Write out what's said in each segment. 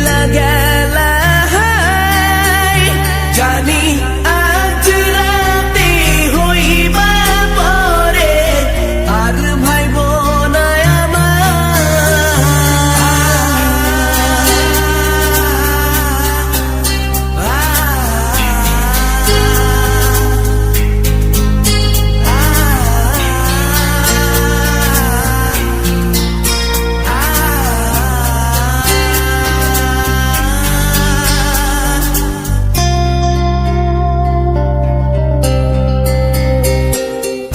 চইলা গেলা জানি আজ রাতে হইবা পরে আর ভাইব না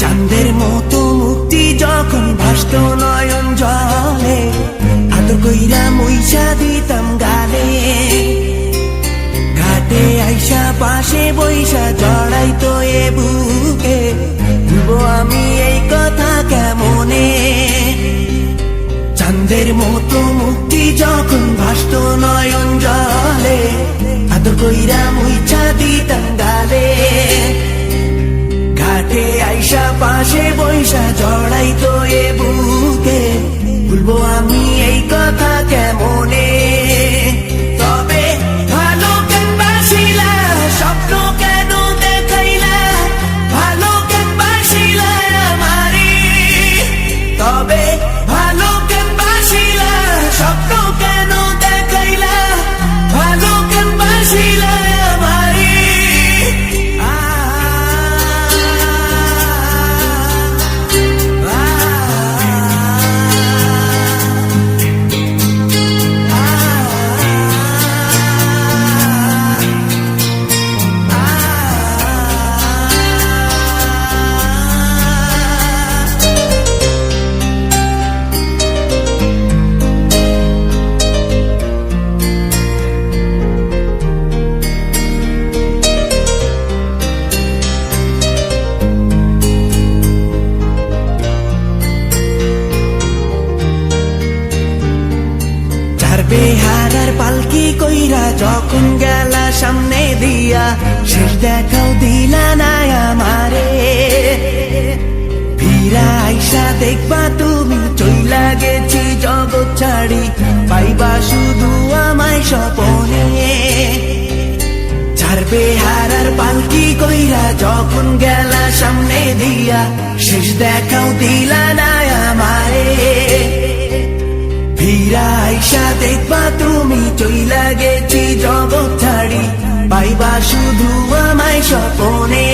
চাঁদের মতো মুক্তি যখন ভাসত নয়ন জলে আদর কইরা মইসা দিতাম গালে ঘাটে আইসা পাশে বইসা জড়াইতো এ বুকে ভুলবো আমি এই কথা কেমনে চাঁদের মতো মুক্তি যখন ভাসত নয়ন জলে আদর কইরা মইসা দিতাম গালে ঘাটে আইসা পাশে বইসা জড়াইতো এ বুকে ভুলবো আমি এই কথা কেমনে তবে ভালো কেন বাসিলা স্বপ্ন কেন দেখাইলা ভালো কেন বাসিলা আমারে তবে ভালো কেন বাসিলা স্বপ্ন কেন দেখাইলা ভালো কেন বাসিলা আমারে বেহারার পালকি কইরা যখন গেলা সামনে দিয়া শেষ দেখাও দিলা না আমারে ফিরা আইসা দেখবা তুমি চইলা গেছি জগৎ ছাড়ি পাইবা শুধু আমায় স্বপনে ছাড়বে হারার পালকি কইরা যখন গেলা সামনে দিয়া শেষ দেখাও দিলা না আমারে ফিরা আইসা দেখবা তুমি চইলা গেছি জগৎ ছাড়ি পাইবা শুধু আমায় স্বপনে